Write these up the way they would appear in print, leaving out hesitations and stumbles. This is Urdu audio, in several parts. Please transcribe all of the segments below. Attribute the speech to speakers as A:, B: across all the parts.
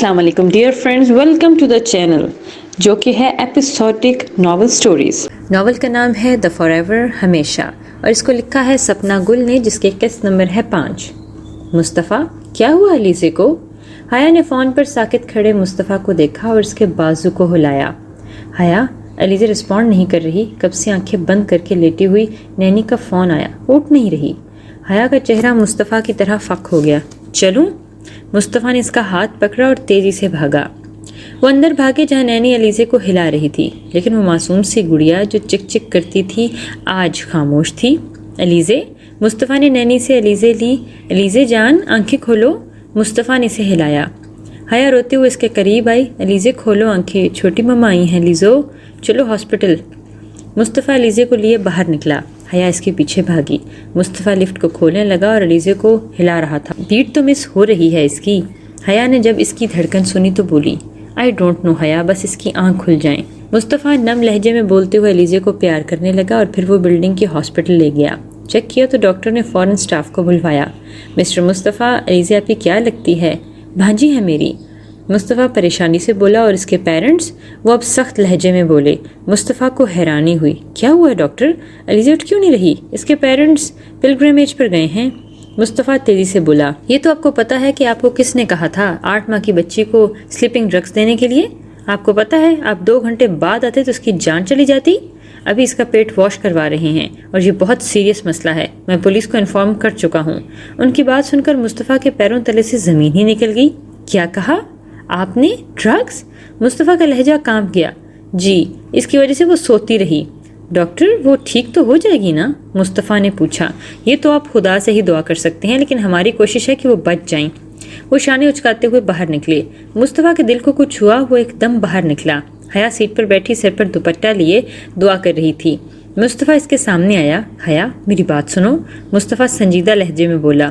A: السلام علیکم dear friends, welcome to the channel جو کہ ہے ایپیسوڈک ناول سٹوریز۔ ناول کا نام ہے دا فار ایور ہمیشہ، اور اس کو لکھا ہے سپنا گل نے، جس کے قسط نمبر ہے 5۔ مصطفیٰ، کیا ہوا علیزے کو؟ حیا نے فون پر ساکت کھڑے مصطفیٰ کو دیکھا اور اس کے بازو کو ہلایا۔ حیا، علیزے رسپونڈ نہیں کر رہی۔ کب سے آنکھیں بند کر کے لیٹی ہوئی نینی کا فون آیا، اٹھ نہیں رہی۔ حیا کا چہرہ مصطفیٰ کی طرح فک ہو گیا۔ چلوں؟ مصطفیٰ نے اس کا ہاتھ پکڑا اور تیزی سے بھاگا۔ وہ اندر بھاگے جہاں نینی علیزے کو ہلا رہی تھی، لیکن وہ معصوم سی گڑیا جو چک چک کرتی تھی آج خاموش تھی۔ علیزے، مصطفیٰ نے نینی سے علیزے لی۔ علیزے جان، آنکھیں کھولو۔ مصطفیٰ نے اسے ہلایا۔ حیا روتے ہوئے اس کے قریب آئی۔ علیزے کھولو آنکھیں، چھوٹی مما آئی ہیں لیزو، چلو ہاسپٹل۔ مصطفیٰ علیزے کو لیے باہر نکلا۔ حیا اس کے پیچھے بھاگی۔ مصطفیٰ لفٹ کو کھولنے لگا اور علیزے کو ہلا رہا تھا۔ بیٹ تو مس ہو رہی ہے اس کی۔ حیا نے جب اس کی دھڑکن سنی تو بولی، آئی ڈونٹ نو حیا، بس اس کی آنکھ کھل جائیں۔ مصطفیٰ نم لہجے میں بولتے ہوئے علیزے کو پیار کرنے لگا اور پھر وہ بلڈنگ کے ہاسپٹل لے گیا۔ چیک کیا تو ڈاکٹر نے فوراً سٹاف کو بلوایا۔ مسٹر مصطفیٰ، علیزے آپ کی کیا لگتی ہے؟ بھانجی ہے میری، مصطفیٰ پریشانی سے بولا۔ اور اس کے پیرنٹس؟ وہ اب سخت لہجے میں بولے۔ مصطفیٰ کو حیرانی ہوئی۔ کیا ہوا ہے ڈاکٹر؟ علیزے اٹھ کیوں نہیں رہی؟ اس کے پیرنٹس پلگرمیج پر گئے ہیں، مصطفیٰ تیزی سے بولا۔ یہ تو آپ کو پتا ہے کہ آپ کو کس نے کہا تھا 8 ماہ کی بچی کو سلیپنگ ڈرگس دینے کے لیے؟ آپ کو پتا ہے آپ 2 گھنٹے بعد آتے تو اس کی جان چلی جاتی۔ ابھی اس کا پیٹ واش کروا رہے ہیں اور یہ بہت سیریس مسئلہ ہے، میں پولیس کو انفارم کر چکا ہوں۔ ان کی بات سن کر مصطفیٰ کے پیروں تلے سے زمین ہی نکل گئی۔ کیا کہا آپ نے؟ ڈرگس؟ مصطفیٰ کا لہجہ کانپ گیا۔ جی، اس کی وجہ سے وہ سوتی رہی۔ ڈاکٹر، وہ ٹھیک تو ہو جائے گی نا؟ مصطفیٰ نے پوچھا۔ یہ تو آپ خدا سے ہی دعا کر سکتے ہیں، لیکن ہماری کوشش ہے کہ وہ بچ جائیں۔ وہ شانے اچکاتے ہوئے باہر نکلے۔ مصطفیٰ کے دل کو کچھ ہوا، وہ ایک دم باہر نکلا۔ حیا سیٹ پر بیٹھی سر پر دوپٹہ لیے دعا کر رہی تھی۔ مصطفیٰ اس کے سامنے آیا۔ حیا، میری بات سنو، مصطفیٰ سنجیدہ لہجے میں بولا۔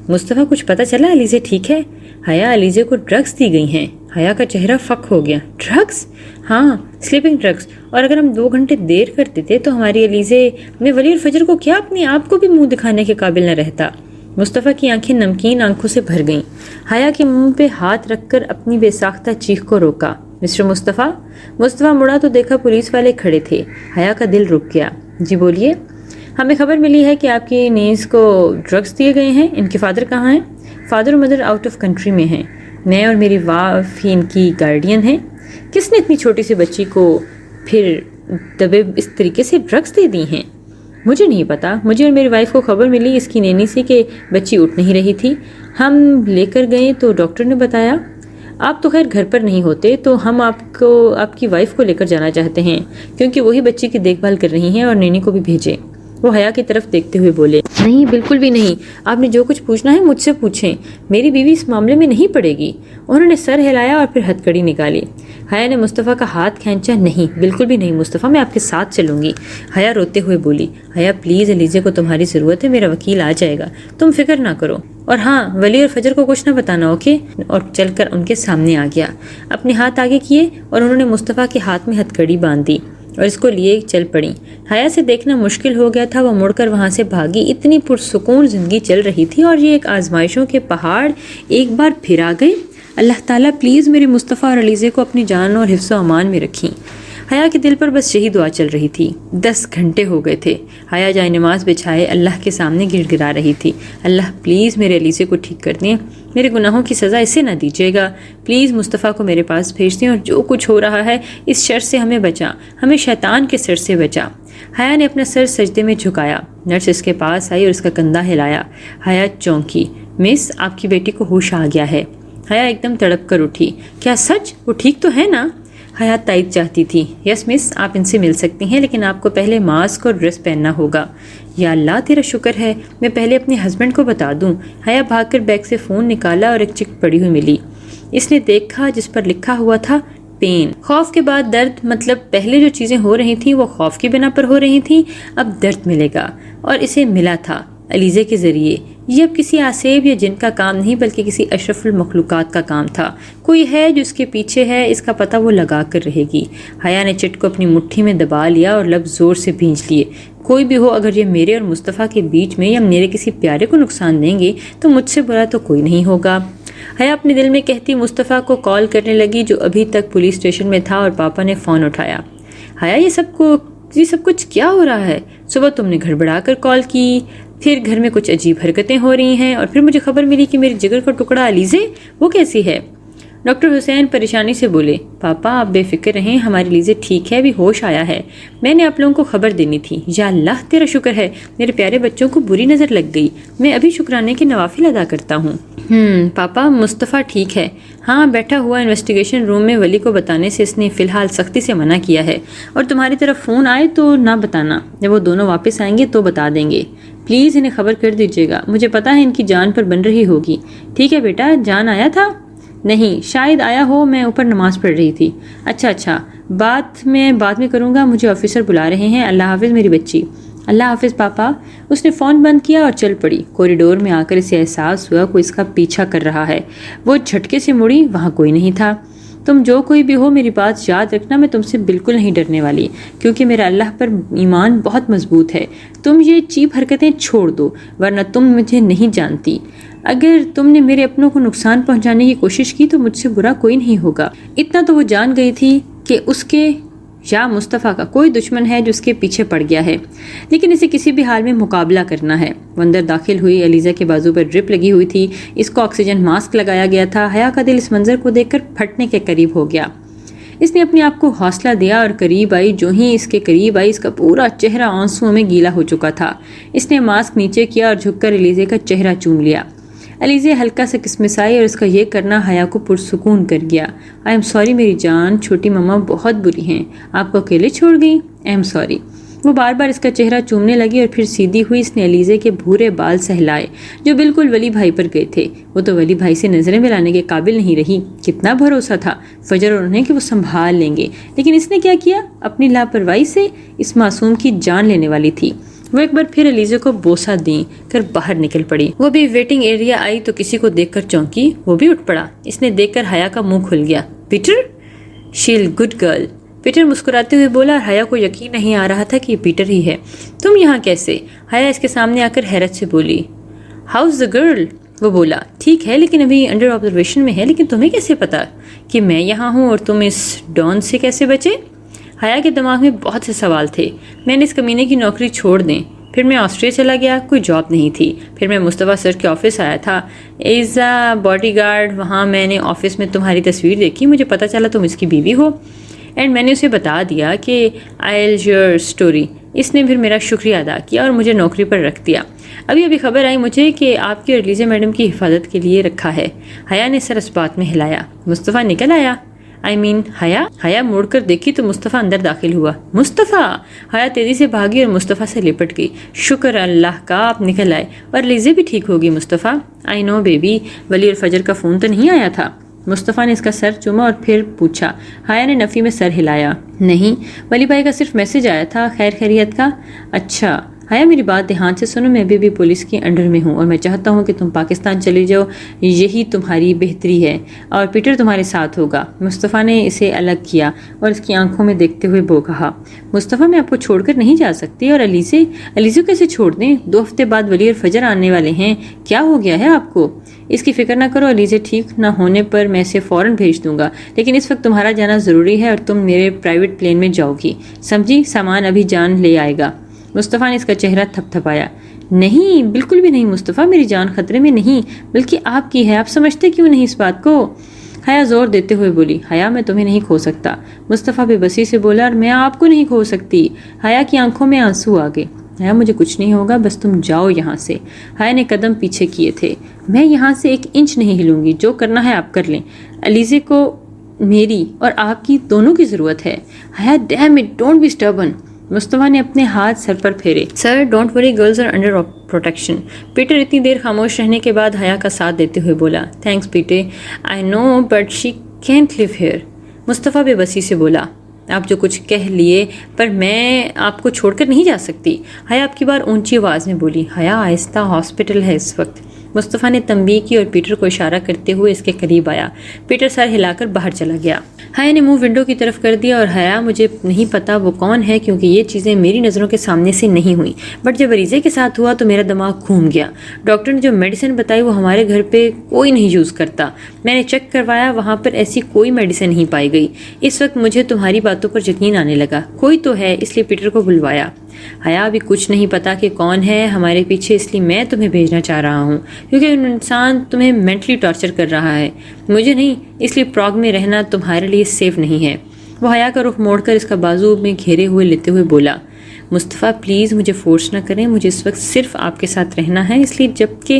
A: مصطفیٰ، کچھ پتہ چلا علیزے ٹھیک ہے؟ حیا، علیزے کو ڈرگس دی گئی ہیں۔ حیا کا چہرہ فک ہو گیا۔ ڈرگس؟ ہاں، سلیپنگ ڈرگس، اور اگر ہم 2 گھنٹے دیر کر دیتے تو ہماری علیزے میں ولی اور فجر کو کیا اپنے آپ کو بھی منہ دکھانے کے قابل نہ رہتا۔ مصطفیٰ کی آنکھیں نمکین آنکھوں سے بھر گئیں۔ حیا کے منہ پہ ہاتھ رکھ کر اپنی بے ساختہ چیخ کو روکا۔ مسٹر مصطفیٰ؟ مصطفیٰ مڑا تو دیکھا پولیس والے کھڑے تھے۔ حیا کا دل رک گیا۔ جی بولیے۔ ہمیں خبر ملی ہے کہ آپ کی نیز کو ڈرگس دیے گئے ہیں، ان کے فادر کہاں ہیں؟ فادر اور مدر آؤٹ آف کنٹری میں ہیں، میں اور میری وائف ہی ان کی گارڈین ہیں۔ کس نے اتنی چھوٹی سی بچی کو پھر دبے اس طریقے سے ڈرگس دے دی ہیں؟ مجھے نہیں پتا، مجھے اور میری وائف کو خبر ملی اس کی نینی سے کہ بچی اٹھ نہیں رہی تھی۔ ہم لے کر گئے تو ڈاکٹر نے بتایا۔ آپ تو خیر گھر پر نہیں ہوتے، تو ہم آپ کی وائف کو لے کر جانا چاہتے ہیں، کیونکہ وہی بچی کی دیکھ بھال کر رہی ہیں، اور نینی کو بھی بھیجیں۔ وہ حیا کی طرف دیکھتے ہوئے بولے، نہیں بالکل بھی نہیں، آپ نے جو کچھ پوچھنا ہے مجھ سے پوچھیں، میری بیوی اس معاملے میں نہیں پڑے گی۔ انہوں نے سر ہلایا اور پھر ہتھکڑی نکالی۔ حیا نے مصطفیٰ کا ہاتھ کھینچا۔ نہیں، بالکل بھی نہیں مصطفیٰ، میں آپ کے ساتھ چلوں گی۔ حیا روتے ہوئے بولی۔ حیا پلیز، علیزے کو تمہاری ضرورت ہے، میرا وکیل آ جائے گا، تم فکر نہ کرو۔ اور ہاں، ولی اور فجر کو کچھ نہ بتانا، اوکے؟ اور چل کر ان کے سامنے آ گیا۔ اپنے ہاتھ آگے کیے اور انہوں نے مصطفیٰ کے ہاتھ میں ہتھکڑی باندھ دی اور اس کو لیے چل پڑی۔ حیا سے دیکھنا مشکل ہو گیا تھا، وہ مڑ کر وہاں سے بھاگی۔ اتنی پرسکون زندگی چل رہی تھی اور یہ ایک آزمائشوں کے پہاڑ ایک بار پھر آ گئے۔ اللہ تعالیٰ پلیز میرے مصطفیٰ اور علیزے کو اپنی جان اور حفظ و امان میں رکھیں۔ حیا کے دل پر بس یہی دعا چل رہی تھی۔ 10 گھنٹے ہو گئے تھے۔ حیا جائے نماز بچھائے اللہ کے سامنے گڑ گڑا رہی تھی۔ اللہ پلیز میرے علیزے کو ٹھیک کر دیں، میرے گناہوں کی سزا اسے نہ دیجیے گا، پلیز مصطفیٰ کو میرے پاس بھیج دیں، اور جو کچھ ہو رہا ہے اس شر سے ہمیں بچا، ہمیں شیطان کے سر سے بچا۔ حیا نے اپنا سر سجدے میں جھکایا۔ نرس اس کے پاس آئی اور اس کا کندھا ہلایا۔ حیا چونکی۔ مس، آپ کی بیٹی کو ہوش آ گیا ہے۔ حیا ایک دم تڑپ کر اٹھی۔ کیا سچ؟ وہ ٹھیک تو ہے نا؟ حیا تائید چاہتی تھی۔ یس مس، آپ ان سے مل سکتی ہیں، لیکن آپ کو پہلے ماسک اور ڈریس پہننا ہوگا۔ یا اللہ تیرا شکر ہے، میں پہلے اپنے ہسبینڈ کو بتا دوں۔ حیا بھاگ کر بیگ سے فون نکالا اور ایک چٹ پڑی ہوئی ملی۔ اس نے دیکھا جس پر لکھا ہوا تھا پین۔ خوف کے بعد درد، مطلب پہلے جو چیزیں ہو رہی تھیں وہ خوف کی بنا پر ہو رہی تھیں، اب درد ملے گا، اور اسے ملا تھا علیزے کے ذریعے۔ یہ اب کسی آسیب یا جن کا کام نہیں، بلکہ کسی اشرف المخلوقات کا کام تھا۔ کوئی ہے جو اس کے پیچھے ہے، اس کا پتہ وہ لگا کر رہے گی۔ حیا نے چٹ کو اپنی مٹھی میں دبا لیا اور لب زور سے بھینچ لیے۔ کوئی بھی ہو، اگر یہ میرے اور مصطفیٰ کے بیچ میں یا میرے کسی پیارے کو نقصان دیں گے تو مجھ سے برا تو کوئی نہیں ہوگا۔ حیا اپنے دل میں کہتی مصطفیٰ کو کال کرنے لگی جو ابھی تک پولیس اسٹیشن میں تھا، اور پاپا نے فون اٹھایا۔ حیا یہ سب کچھ کیا ہو رہا ہے؟ صبح تم نے گھڑبڑا کر کال کی، پھر گھر میں کچھ عجیب حرکتیں ہو رہی ہیں، اور پھر مجھے خبر ملی کہ میری جگر کا ٹکڑا علیزے، وہ کیسی ہے؟ ڈاکٹر حسین پریشانی سے بولے، پاپا آپ بے فکر رہیں، ہماری لیزے ٹھیک ہے، ابھی ہوش آیا ہے، میں نے آپ لوگوں کو خبر دینی تھی۔ یا اللہ تیرا شکر ہے، میرے پیارے بچوں کو بری نظر لگ گئی، میں ابھی شکرانے کے نوافل ادا کرتا ہوں۔ پاپا مصطفیٰ ٹھیک ہے، ہاں بیٹھا ہوا انویسٹیگیشن روم میں، ولی کو بتانے سے اس نے فی الحال سختی سے منع کیا ہے، اور تمہاری طرف فون آئے تو نہ بتانا، جب وہ دونوں واپس آئیں گے تو بتا دیں گے، پلیز انہیں خبر کر دیجیے گا، مجھے پتا ہے ان کی جان پر بن رہی ہوگی۔ ٹھیک ہے بیٹا، جان آیا تھا؟ نہیں شاید آیا ہو، میں اوپر نماز پڑھ رہی تھی۔ اچھا بعد میں کروں گا، مجھے آفیسر بلا رہے ہیں، اللہ حافظ میری بچی۔ اللہ حافظ پاپا۔ اس نے فون بند کیا اور چل پڑی۔ کوریڈور میں آ کر اسے احساس ہوا کوئی اس کا پیچھا کر رہا ہے۔ وہ جھٹکے سے مڑی، وہاں کوئی نہیں تھا۔ تم جو کوئی بھی ہو میری بات یاد رکھنا، میں تم سے بالکل نہیں ڈرنے والی، کیونکہ میرا اللہ پر ایمان بہت مضبوط ہے۔ تم یہ چیپ حرکتیں چھوڑ دو، ورنہ تم مجھے نہیں جانتی۔ اگر تم نے میرے اپنوں کو نقصان پہنچانے کی کوشش کی تو مجھ سے برا کوئی نہیں ہوگا۔ اتنا تو وہ جان گئی تھی کہ اس کے یا مصطفیٰ کا کوئی دشمن ہے جو اس کے پیچھے پڑ گیا ہے، لیکن اسے کسی بھی حال میں مقابلہ کرنا ہے۔ وہ اندر داخل ہوئی، علیزہ کے بازو پر ڈرپ لگی ہوئی تھی، اس کو آکسیجن ماسک لگایا گیا تھا۔ حیا کا دل اس منظر کو دیکھ کر پھٹنے کے قریب ہو گیا۔ اس نے اپنے آپ کو حوصلہ دیا اور قریب آئی۔ جو ہی اس کے قریب آئی، اس کا پورا چہرہ آنسوؤں میں گیلا ہو چکا تھا۔ اس نے ماسک نیچے کیا اور جھک کر علیزہ کا چہرہ چوم لیا۔ علیزہ ہلکا سا کسمسائی اور اس کا یہ کرنا حیا کو پرسکون کر گیا۔ آئی ایم سوری میری جان، چھوٹی مما بہت بری ہیں، آپ کو اکیلے چھوڑ گئی، آئی ایم سوری۔ وہ بار بار اس کا چہرہ چومنے لگی اور پھر سیدھی ہوئی۔ اس نے علیزہ کے بھورے بال سہلائے جو بالکل ولی بھائی پر گئے تھے۔ وہ تو ولی بھائی سے نظریں ملانے کے قابل نہیں رہی۔ کتنا بھروسہ تھا فجر اور انہیں کہ وہ سنبھال لیں گے، لیکن اس نے کیا کیا؟ اپنی لاپرواہی سے اس معصوم کی جان لینے والی تھی۔ وہ ایک بار پھر علیزہ کو بوسہ دیں کر باہر نکل پڑی۔ وہ بھی ویٹنگ ایریا آئی تو کسی کو دیکھ کر چونکی، وہ بھی اٹھ پڑا۔ اس نے دیکھ کر حیا کا منہ کھل گیا۔ Peter? Shell good girl, Peter مسکراتے ہوئے بولا، اور حیا کو یقین نہیں آ رہا تھا کہ یہ پیٹر ہی ہے۔ تم یہاں کیسے؟ حیا اس کے سامنے آ کر حیرت سے بولی۔ House the girl? وہ بولا، ٹھیک ہے لیکن ابھی انڈر آبزرویشن میں ہے، لیکن تمہیں کیسے پتا کہ میں یہاں ہوں، اور تم اس ڈان سے کیسے بچے؟ حیا کے دماغ میں بہت سے سوال تھے۔ میں نے اس کمینے کی نوکری چھوڑ دیں، پھر میں آسٹریلیا چلا گیا، کوئی جاب نہیں تھی، پھر میں مصطفیٰ سر کے آفس آیا تھا ایز اے باڈی گارڈ۔ وہاں میں نے آفس میں تمہاری تصویر دیکھی، مجھے پتہ چلا تم اس کی بیوی ہو، اینڈ میں نے اسے بتا دیا کہ آئی ایل یور اسٹوری۔ اس نے پھر میرا شکریہ ادا کیا اور مجھے نوکری پر رکھ دیا۔ ابھی خبر آئی مجھے کہ آپ کی اور علیزہ میڈم کی حفاظت کے لیے رکھا ہے۔ حیا نے سر اس بات میں ہلایا۔ مصطفیٰ نکل آیا؟ حیا مڑ کر دیکھی تو مصطفیٰ اندر داخل ہوا۔ مصطفیٰ! حیا تیزی سے بھاگی اور مصطفیٰ سے لپٹ گئی۔ شکر اللہ کا آپ نکل آئے، اور علیزہ بھی ٹھیک ہوگی مصطفیٰ۔ آئی نو بیبی، ولی اور فجر کا فون تو نہیں آیا تھا؟ مصطفیٰ نے اس کا سر چوما اور پھر پوچھا۔ حیا نے نفی میں سر ہلایا۔ نہیں، ولی بھائی کا صرف میسج آیا تھا خیر خیریت کا۔ اچھا حیا میری بات دھیان سے سنو، میں ابھی پولیس کے انڈر میں ہوں اور میں چاہتا ہوں کہ تم پاکستان چلی جاؤ، یہی تمہاری بہتری ہے، اور پیٹر تمہارے ساتھ ہوگا۔ مصطفیٰ نے اسے الگ کیا اور اس کی آنکھوں میں دیکھتے ہوئے وہ کہا، مصطفیٰ میں آپ کو چھوڑ کر نہیں جا سکتی، اور علیزہ کیسے چھوڑ دیں؟ 2 ہفتے بعد ولی اور فجر آنے والے ہیں، کیا ہو گیا ہے آپ کو؟ اس کی فکر نہ کرو، علیزہ ٹھیک نہ ہونے پر میں اسے فوراً بھیج دوں گا، لیکن اس وقت تمہارا جانا ضروری ہے اور تم میرے پرائیویٹ پلین میں جاؤ گی، سمجھی؟ سامان ابھی جان لے آئے گا۔ مصطفیٰ نے اس کا چہرہ تھپ تھپایا۔ نہیں، بالکل بھی نہیں مصطفیٰ، میری جان خطرے میں نہیں، بلکہ آپ کی ہے، آپ سمجھتے کیوں نہیں اس بات کو؟ حیا زور دیتے ہوئے بولی، حیا میں تمہیں نہیں کھو سکتا۔ مصطفیٰ بے بسی سے بولا، اور میں آپ کو نہیں کھو سکتی۔ حیا کی آنکھوں میں آنسو آ گئے۔ حیا مجھے کچھ نہیں ہوگا، بس تم جاؤ یہاں سے۔ حیا نے قدم پیچھے کیے تھے۔ میں یہاں سے 1 انچ نہیں ہلوں گی، جو کرنا ہے آپ کر لیں، علیزہ کو میری اور آپ کی دونوں کی ضرورت ہے۔ Haya damn it, don't be stubborn. Mustafa نے اپنے ہاتھ سر پر پھیرے۔ Sir don't worry, girls are under protection. Peter اتنی دیر خاموش رہنے کے بعد حیا کا ساتھ دیتے ہوئے بولا، thanks Peter, I know but she can't live here. Mustafa بے بسی سے بولا، آپ جو کچھ کہہ لیے، پر میں آپ کو چھوڑ کر نہیں جا سکتی۔ حیا آپ کی بار اونچی آواز میں بولی۔ حیا آہستہ، ہاسپٹل ہے اس وقت، مصطفیٰ نے تنبیہ کی اور پیٹر کو اشارہ کرتے ہوئے اس کے قریب آیا۔ پیٹر سر ہلا کر باہر چلا گیا۔ حیا نے منہ ونڈو کی طرف کر دیا اور حیا مجھے نہیں پتا وہ کون ہے کیونکہ یہ چیزیں میری نظروں کے سامنے سے نہیں ہوئیں، بٹ جب علیزے کے ساتھ ہوا تو میرا دماغ گھوم گیا۔ ڈاکٹر نے جو میڈیسن بتائی وہ ہمارے گھر پہ کوئی نہیں یوز کرتا، میں نے چیک کروایا وہاں پر ایسی کوئی میڈیسن نہیں پائی گئی۔ اس وقت مجھے تمہاری باتوں پر یقین آنے لگا، کوئی تو ہے، اس لیے پیٹر کو بلوایا۔ حیا ابھی کچھ نہیں پتا کہ کون ہے ہمارے پیچھے، اس لیے میں تمہیں بھیجنا چاہ رہا ہوں کیونکہ انسان تمہیں مینٹلی ٹارچر کر رہا ہے، مجھے نہیں، اس لیے پراگ میں رہنا تمہارے لیے سیف نہیں ہے۔ وہ حیا کا رخ موڑ کر اس کا بازو میں گھیرے ہوئے لیتے ہوئے بولا، مصطفیٰ پلیز مجھے فورس نہ کریں، مجھے اس وقت صرف آپ کے ساتھ رہنا ہے، اس لیے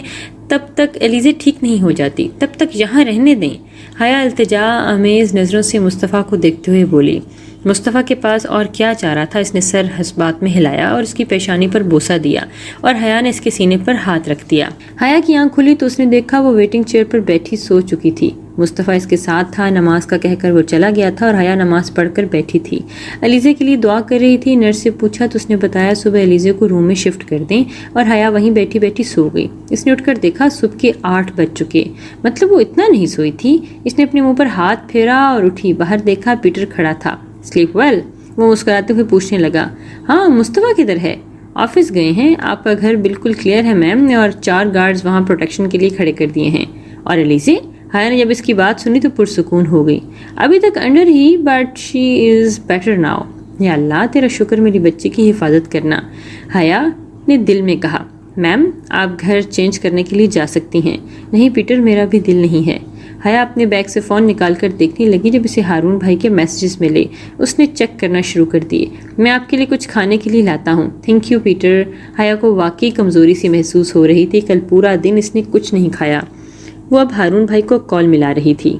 A: تب تک ایلیزے ٹھیک نہیں ہو جاتی تب تک یہاں رہنے دیں۔ حیا التجا آمیز نظروں سے مصطفیٰ کو دیکھتے ہوئے بولی۔ مصطفیٰ کے پاس اور کیا چاہ رہا تھا، اس نے سر حسبات میں ہلایا اور اس کی پیشانی پر بوسہ دیا اور حیا نے اس کے سینے پر ہاتھ رکھ دیا۔ حیا کی آنکھ کھلی تو اس نے دیکھا وہ ویٹنگ چیئر پر بیٹھی سو چکی تھی۔ مصطفیٰ اس کے ساتھ تھا، نماز کا کہہ کر وہ چلا گیا تھا اور حیا نماز پڑھ کر بیٹھی تھی، علیزے کے لیے دعا کر رہی تھی۔ نرس سے پوچھا تو اس نے بتایا صبح علیزے کو روم میں شفٹ کر دیں، اور حیا وہیں بیٹھی بیٹھی سو گئی۔ اس نے اٹھ کر دیکھا صبح کے 8 بج چکے، مطلب وہ اتنا نہیں سوئی تھی۔ اس نے اپنے منہ پر ہاتھ پھیرا اور اٹھی، باہر دیکھا پیٹر کھڑا تھا۔ Sleep well? وہ مسکراتے ہوئے پوچھنے لگا۔ ہاں، مصطفیٰ کدھر ہے؟ آفس گئے ہیں، آپ کا گھر بالکل کلیئر ہے میم، اور 4 گارڈز وہاں پروٹیکشن کے لیے کھڑے کر دیے ہیں۔ اور علیزے؟ حیا نے جب اس کی بات سنی تو پرسکون ہو گئی۔ ابھی تک under he, but she is better now. یا اللہ تیرا شکر میری بچی کی حفاظت کرنا، حیا نے دل میں کہا۔ میم آپ گھر چینج کرنے کے لیے جا سکتی ہیں۔ نہیں پیٹر، میرا بھی دل نہیں ہے۔ حیا اپنے بیگ سے فون نکال کر دیکھنے لگی، جب اسے ہارون بھائی کے میسیجز ملے اس نے چیک کرنا شروع کر دیے۔ میں آپ کے لیے کچھ کھانے کے لیے لاتا ہوں۔ Thank you Peter. حیا کو واقعی کمزوری سی محسوس ہو رہی تھی، کل پورا دن اس نے کچھ نہیں کھایا۔ وہ اب ہارون بھائی کو کال ملا رہی تھی۔